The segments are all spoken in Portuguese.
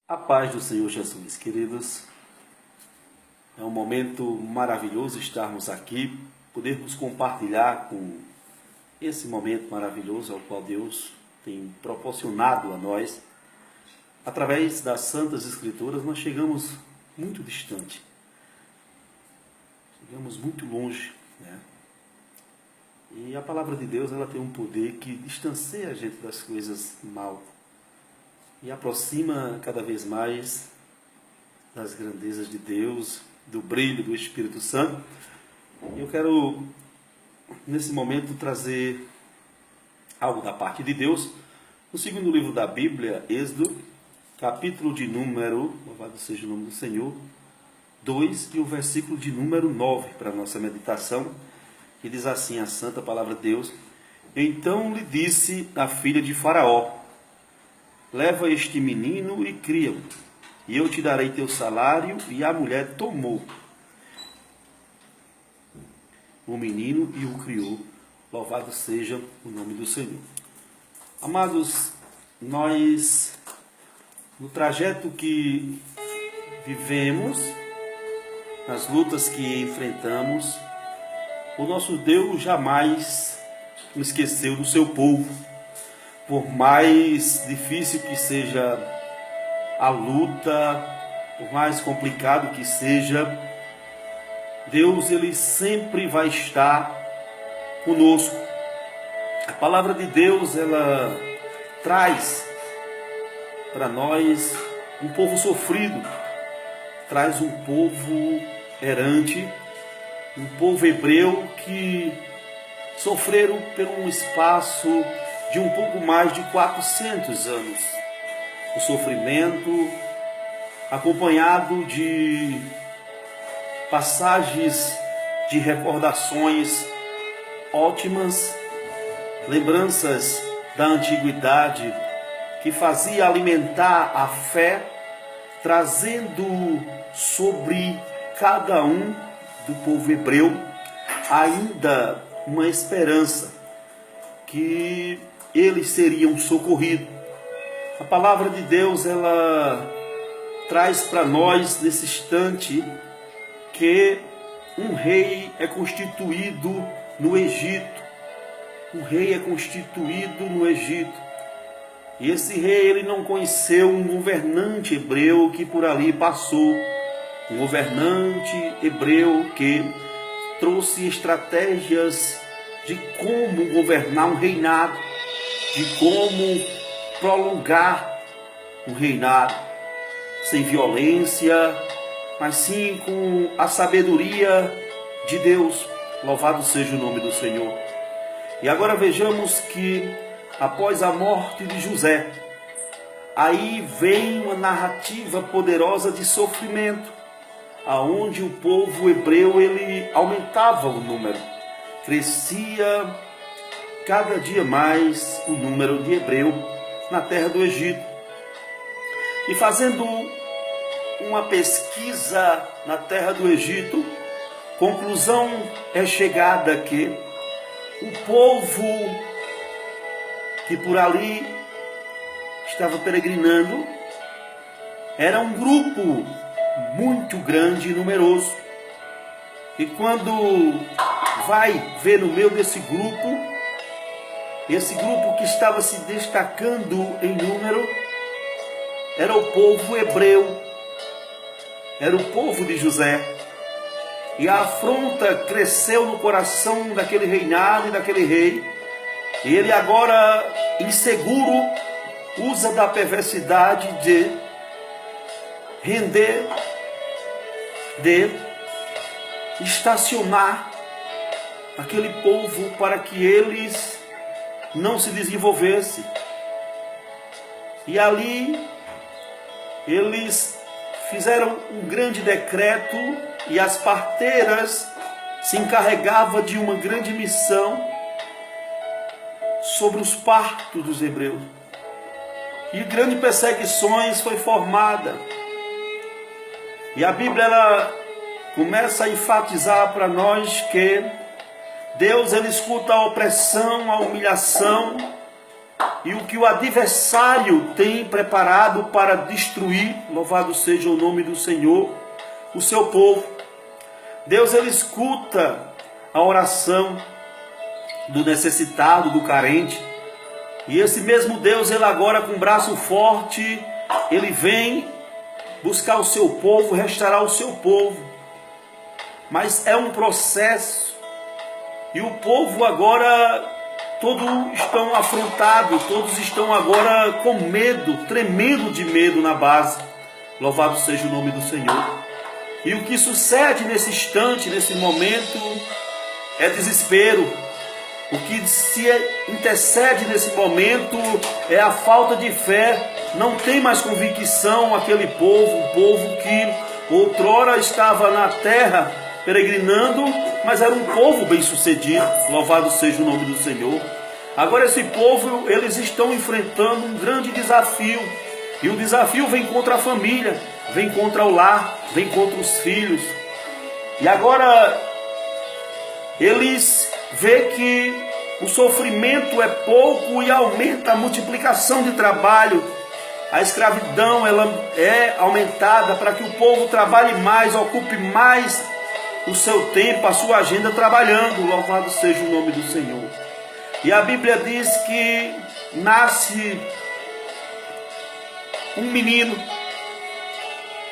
A paz do Senhor Jesus, queridos. É um momento maravilhoso estarmos aqui, podermos compartilhar com esse momento maravilhoso ao qual Deus tem proporcionado a nós. Através das Santas Escrituras, nós chegamos muito distante, chegamos muito longe, né? E a palavra de Deus, ela tem um poder que distancia a gente das coisas mal e aproxima cada vez mais das grandezas de Deus, do brilho do Espírito Santo. Eu quero, nesse momento, trazer algo da parte de Deus. No segundo livro da Bíblia, Êxodo, capítulo de número, louvado seja o nome do Senhor, 2 e o versículo de número 9, para a nossa meditação, que diz assim a santa palavra de Deus: Então lhe disse a filha de Faraó: Leva este menino e cria-o, e eu te darei teu salário. E a mulher tomou o menino e o criou. Louvado seja o nome do Senhor. Amados, nós, no trajeto que vivemos, nas lutas que enfrentamos, o nosso Deus jamais esqueceu do seu povo. Por mais difícil que seja a luta, por mais complicado que seja, Deus, ele sempre vai estar conosco. A palavra de Deus, ela traz para nós um povo sofrido, traz um povo errante, um povo hebreu que sofreram por um espaço de um pouco mais de 400 anos. O sofrimento acompanhado de passagens de recordações ótimas, lembranças da antiguidade que fazia alimentar a fé, trazendo sobre cada um do povo hebreu ainda uma esperança que eles seriam socorridos. A palavra de Deus, ela traz para nós nesse instante que um rei é constituído no Egito. Um rei é constituído no Egito. E esse rei, ele não conheceu um governante hebreu que por ali passou. Um governante hebreu que trouxe estratégias de como governar um reinado, de como prolongar um reinado, sem violência, mas sim com a sabedoria de Deus. Louvado seja o nome do Senhor. E agora vejamos que após a morte de José, aí vem uma narrativa poderosa de sofrimento, aonde o povo hebreu, ele aumentava o número, crescia cada dia mais o número de hebreu na terra do Egito. E fazendo uma pesquisa na terra do Egito, conclusão é chegada que o povo que por ali estava peregrinando era um grupo muito grande e numeroso. E quando vai ver no meio desse grupo, esse grupo que estava se destacando em número era o povo hebreu, era o povo de José. E a afronta cresceu no coração daquele reinado e daquele rei. E ele agora, inseguro, usa da perversidade de render, de estacionar aquele povo para que eles não se desenvolvessem. E ali eles fizeram um grande decreto e as parteiras se encarregavam de uma grande missão sobre os partos dos hebreus. E grandes perseguições foi formada. E a Bíblia, ela começa a enfatizar para nós que Deus, ele escuta a opressão, a humilhação e o que o adversário tem preparado para destruir, louvado seja o nome do Senhor, o seu povo. Deus, ele escuta a oração do necessitado, do carente, e esse mesmo Deus, ele agora com braço forte, ele vem buscar o seu povo, restaurar o seu povo. Mas é um processo, e o povo agora, todos estão afrontados, todos estão agora com medo, tremendo de medo na base. Louvado seja o nome do Senhor. E o que sucede nesse instante, nesse momento, é desespero. O que se intercede nesse momento é a falta de fé. Não tem mais convicção aquele povo, um povo que outrora estava na terra peregrinando, mas era um povo bem sucedido. Louvado seja o nome do Senhor. Agora esse povo, eles estão enfrentando um grande desafio. E o desafio vem contra a família, vem contra o lar, vem contra os filhos. E agora eles veem que o sofrimento é pouco e aumenta a multiplicação de trabalho. A escravidão, ela é aumentada para que o povo trabalhe mais, ocupe mais o seu tempo, a sua agenda trabalhando. Louvado seja o nome do Senhor. E a Bíblia diz que nasce um menino.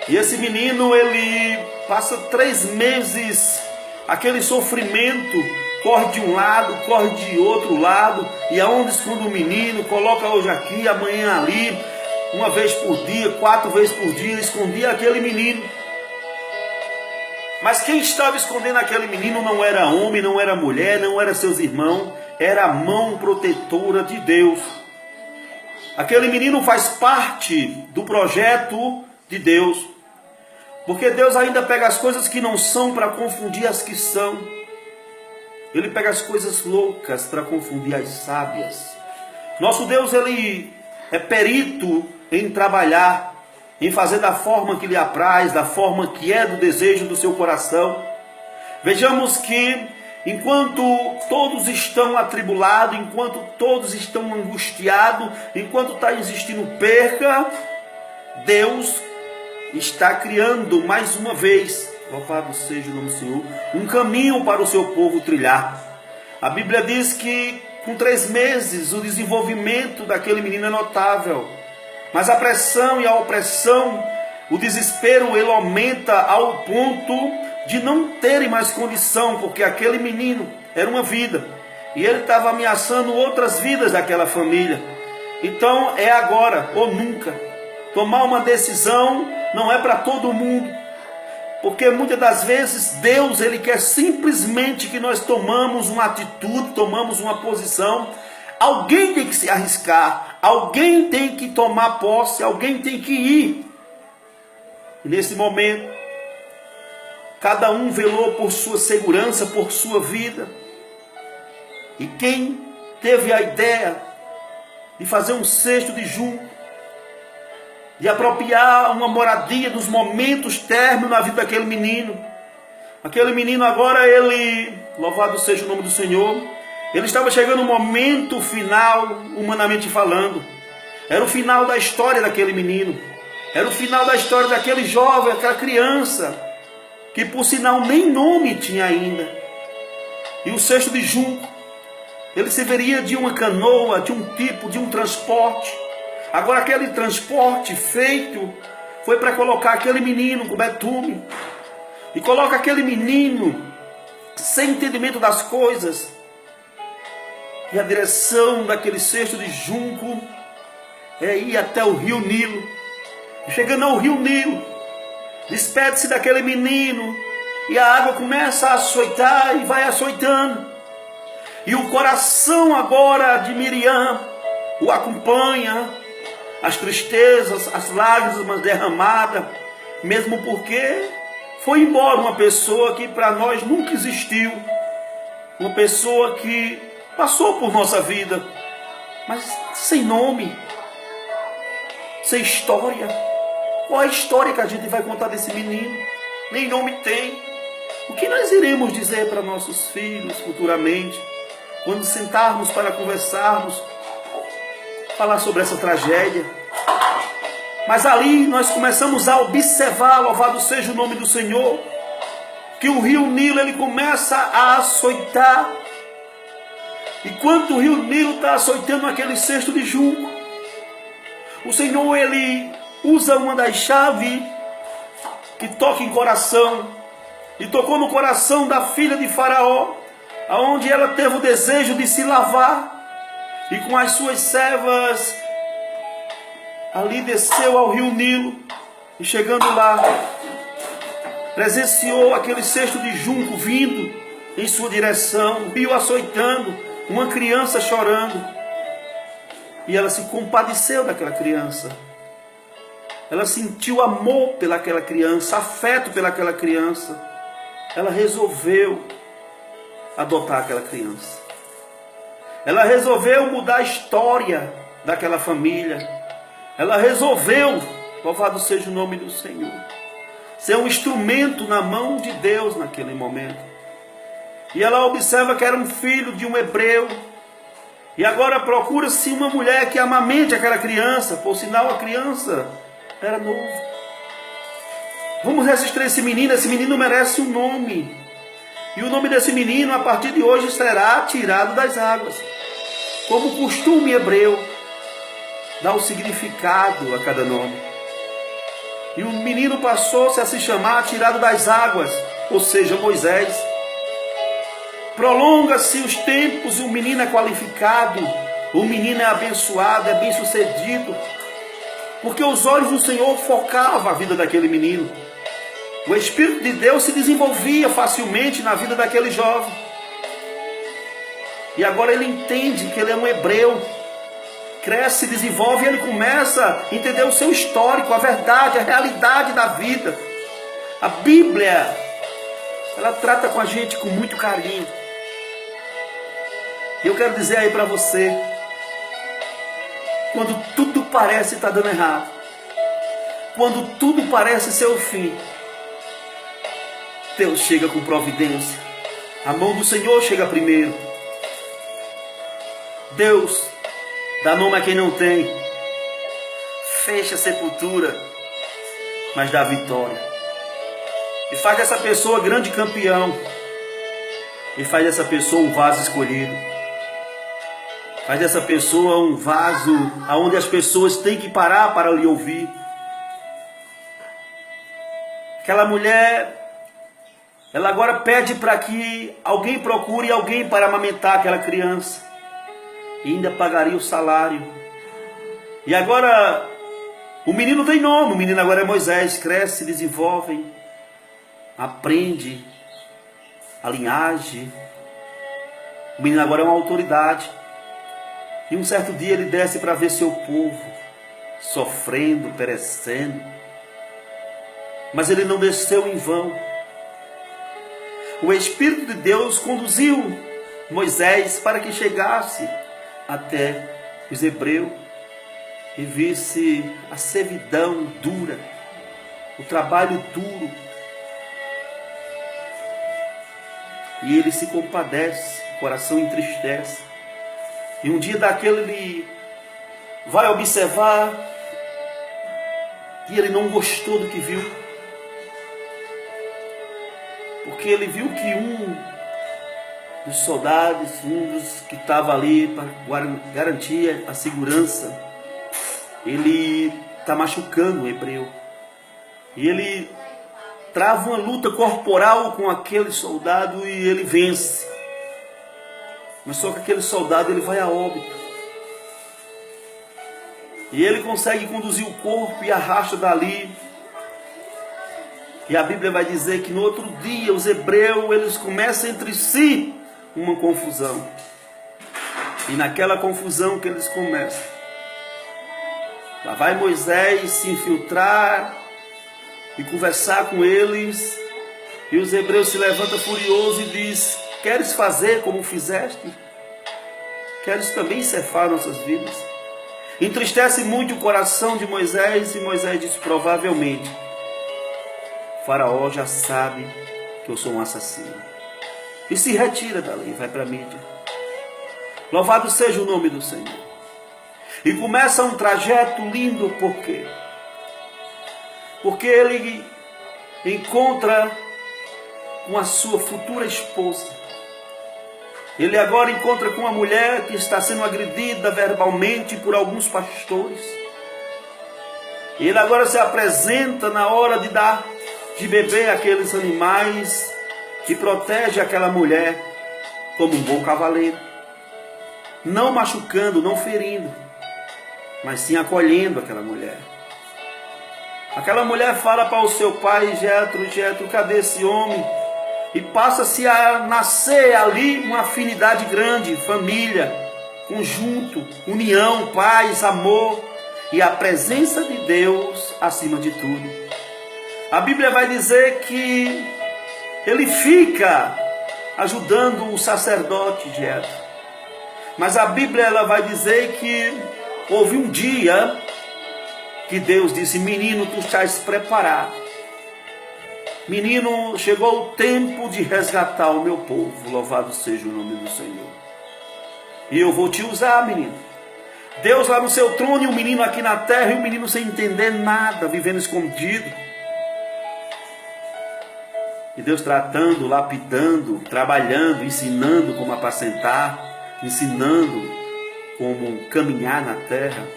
E esse menino, ele passa 3 meses, aquele sofrimento, corre de um lado, corre de outro lado, e aonde esconde o menino, coloca hoje aqui, amanhã ali, 1 vez por dia, 4 vezes por dia, escondia aquele menino. Mas quem estava escondendo aquele menino não era homem, não era mulher, não era seus irmãos, era a mão protetora de Deus. Aquele menino faz parte do projeto de Deus, porque Deus ainda pega as coisas que não são para confundir as que são. Ele pega as coisas loucas para confundir as sábias. Nosso Deus, ele é perito em trabalhar, em fazer da forma que lhe apraz, da forma que é do desejo do seu coração. Vejamos que enquanto todos estão atribulados, enquanto todos estão angustiados, enquanto está existindo perca, Deus está criando mais uma vez, louvado seja o nome do Senhor, um caminho para o seu povo trilhar. A Bíblia diz que com 3 meses o desenvolvimento daquele menino é notável. Mas a pressão e a opressão, o desespero, ele aumenta ao ponto de não terem mais condição, porque aquele menino era uma vida, e ele estava ameaçando outras vidas daquela família. Então é agora ou nunca. Tomar uma decisão não é para todo mundo, porque muitas das vezes Deus, ele quer simplesmente que nós tomamos uma atitude, tomamos uma posição. Alguém tem que se arriscar, alguém tem que tomar posse, alguém tem que ir. E nesse momento, cada um velou por sua segurança, por sua vida. E quem teve a ideia de fazer um cesto de junco, de apropriar uma moradia dos momentos términos na vida daquele menino. Aquele menino agora, ele, louvado seja o nome do Senhor, ele estava chegando no momento final, humanamente falando. Era o final da história daquele menino. Era o final da história daquele jovem, aquela criança, que por sinal nem nome tinha ainda. E o cesto de junco, ele serviria de uma canoa, de um tipo, de um transporte. Agora aquele transporte feito foi para colocar aquele menino com betume. E coloca aquele menino sem entendimento das coisas. E a direção daquele cesto de junco é ir até o rio Nilo. E chegando ao rio Nilo, despede-se daquele menino, e a água começa a açoitar e vai açoitando. E o coração agora de Miriam o acompanha, as tristezas, as lágrimas derramadas, mesmo porque foi embora uma pessoa que para nós nunca existiu, uma pessoa que passou por nossa vida, mas sem nome, sem história. Qual a história que a gente vai contar desse menino? Nem nome tem. O que nós iremos dizer para nossos filhos futuramente, quando sentarmos para conversarmos? falar sobre essa tragédia. Mas ali nós começamos a observar, louvado seja o nome do Senhor, que o rio Nilo ele começa a açoitar. E quando o rio Nilo está açoitando aquele cesto de junco, o Senhor ele usa uma das chaves que toca em coração, e tocou no coração da filha de Faraó, aonde ela teve o desejo de se lavar, e com as suas servas ali desceu ao rio Nilo, e chegando lá, presenciou aquele cesto de junco vindo em sua direção, o rio açoitando, uma criança chorando, e ela se compadeceu daquela criança. Ela sentiu amor pelaquela criança, afeto pelaquela criança. Ela resolveu adotar aquela criança. Ela resolveu mudar a história daquela família. Ela resolveu, louvado seja o nome do Senhor, ser um instrumento na mão de Deus naquele momento. E ela observa que era um filho de um hebreu. E agora procura-se uma mulher que amamente aquela criança. Por sinal, a criança era novo. Vamos registrar esse menino merece um nome. E o nome desse menino, a partir de hoje, será tirado das águas. Como costume hebreu, dá um significado a cada nome. E o menino passou-se a se chamar tirado das águas, ou seja, Moisés. Prolonga-se os tempos, o menino é qualificado, o menino é abençoado, é bem sucedido, porque os olhos do Senhor focavam a vida daquele menino. O Espírito de Deus se desenvolvia facilmente na vida daquele jovem. E agora ele entende que ele é um hebreu. Cresce, se desenvolve e ele começa a entender o seu histórico, a verdade, a realidade da vida. A Bíblia, ela trata com a gente com muito carinho. E eu quero dizer aí para você, quando tudo parece estar dando errado, quando tudo parece ser o fim, Deus chega com providência. A mão do Senhor chega primeiro. Deus dá nome a quem não tem, fecha a sepultura, mas dá vitória. E faz dessa pessoa grande campeão. E faz dessa pessoa um vaso escolhido. Faz dessa pessoa um vaso onde as pessoas têm que parar para lhe ouvir. Aquela mulher, ela agora pede para que alguém procure alguém para amamentar aquela criança. E ainda pagaria o salário. E agora, o menino tem nome. O menino agora é Moisés. Cresce, se desenvolve, aprende a linhagem. O menino agora é uma autoridade. E um certo dia ele desce para ver seu povo sofrendo, perecendo. Mas ele não desceu em vão. O Espírito de Deus conduziu Moisés para que chegasse até os hebreus e visse a servidão dura, o trabalho duro. E ele se compadece, o coração entristece. E um dia daquele ele vai observar e ele não gostou do que viu. Porque ele viu que um dos soldados, um dos que estava ali para garantir a segurança, ele está machucando o hebreu. E ele trava uma luta corporal com aquele soldado e ele vence. Mas só que aquele soldado ele vai a óbito. E ele consegue conduzir o corpo e arrasta dali. E a Bíblia vai dizer que no outro dia os hebreus eles começam entre si uma confusão. E naquela confusão que eles começam, lá vai Moisés se infiltrar e conversar com eles. E os hebreus se levantam furiosos e diz: queres fazer como fizeste? Queres também ceifar nossas vidas? Entristece muito o coração de Moisés. E Moisés diz: provavelmente Faraó já sabe que eu sou um assassino. E se retira dali, vai para a mídia. Louvado seja o nome do Senhor. E começa um trajeto lindo, por quê? Porque ele encontra com a sua futura esposa. Ele agora encontra com uma mulher que está sendo agredida verbalmente por alguns pastores. Ele agora se apresenta na hora de dar de beber aqueles animais e protege aquela mulher como um bom cavaleiro, não machucando, não ferindo, mas sim acolhendo aquela mulher. Aquela mulher fala para o seu pai, Jetro, cadê esse homem? E passa-se a nascer ali uma afinidade grande, família, conjunto, união, paz, amor e a presença de Deus acima de tudo. A Bíblia vai dizer que ele fica ajudando o sacerdote Jetro. Mas a Bíblia ela vai dizer que houve um dia que Deus disse: menino, tu estás preparado. Menino, chegou o tempo de resgatar o meu povo. Louvado seja o nome do Senhor. E eu vou te usar, menino. Deus lá no seu trono e o menino aqui na terra, e o menino sem entender nada, vivendo escondido. E Deus tratando, lapidando, trabalhando, ensinando como apacentar, ensinando como caminhar na terra.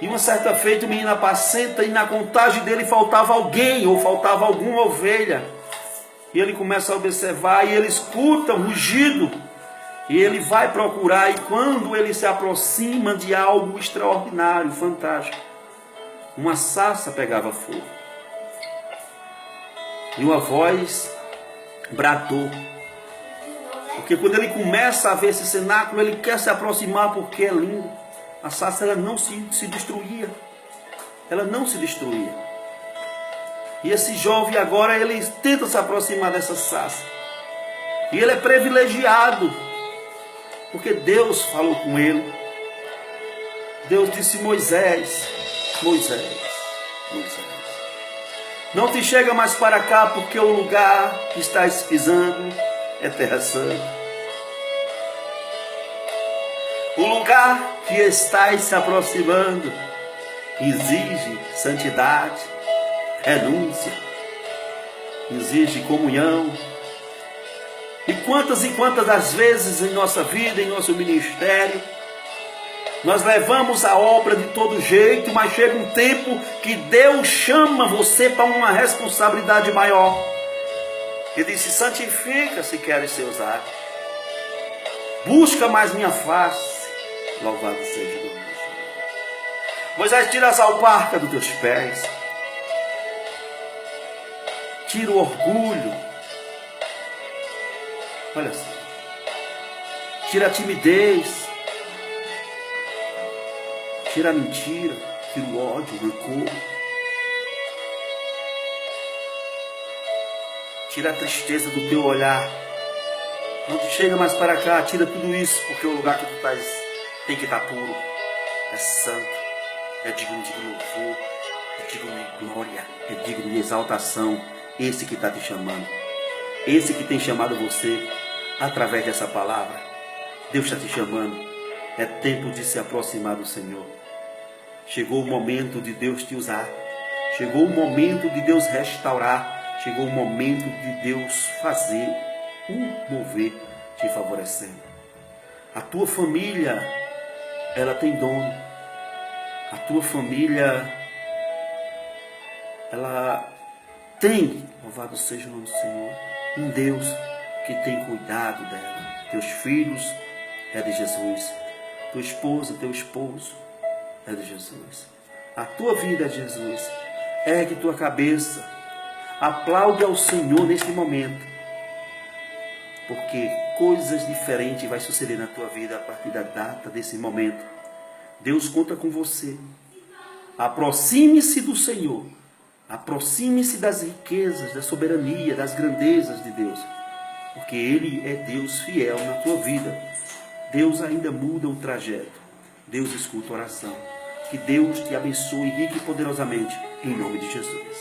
E uma certa feita o menino apacenta e na contagem dele faltava alguém, ou faltava alguma ovelha. E ele começa a observar e ele escuta um rugido. E ele vai procurar, e quando ele se aproxima de algo extraordinário, fantástico, uma sarça pegava fogo. E uma voz bradou. Porque quando ele começa a ver esse cenáculo, ele quer se aproximar porque é lindo. A sarça ela não se destruía. Ela não se destruía. E esse jovem agora, ele tenta se aproximar dessa sarça. E ele é privilegiado. Porque Deus falou com ele. Deus disse: Moisés, não te chega mais para cá, porque o lugar que estás pisando é terra santa. O lugar que estás se aproximando exige santidade, renúncia, exige comunhão. E quantas das vezes em nossa vida, em nosso ministério, nós levamos a obra de todo jeito, mas chega um tempo que Deus chama você para uma responsabilidade maior. Ele disse: santifica se queres ser usado. Busca mais minha face. Louvado seja o nome do Senhor. Moisés, tira as alparcas dos teus pés. Tira o orgulho. Olha só. Tira a timidez. Tira a mentira. Tira o ódio, o rancor. Tira a tristeza do teu olhar. Não te chega mais para cá. Tira tudo isso, porque o lugar que tu estás tem que estar puro, é santo, é digno de louvor, é digno de glória, é digno de exaltação. Esse que está te chamando, esse que tem chamado você através dessa palavra. Deus está te chamando. É tempo de se aproximar do Senhor. Chegou o momento de Deus te usar. Chegou o momento de Deus restaurar. Chegou o momento de Deus fazer um mover te favorecendo. A tua família, ela tem dono. A tua família, ela tem, louvado seja o nome do Senhor, um Deus que tem cuidado dela. Teus filhos é de Jesus. Tua esposa, teu esposo é de Jesus. A tua vida é de Jesus. Ergue tua cabeça. Aplaude ao Senhor neste momento. Porque coisas diferentes vai suceder na tua vida a partir da data desse momento. Deus conta com você. Aproxime-se do Senhor. Aproxime-se das riquezas, da soberania, das grandezas de Deus. Porque Ele é Deus fiel na tua vida. Deus ainda muda o trajeto. Deus escuta a oração. Que Deus te abençoe rica e poderosamente. Em nome de Jesus.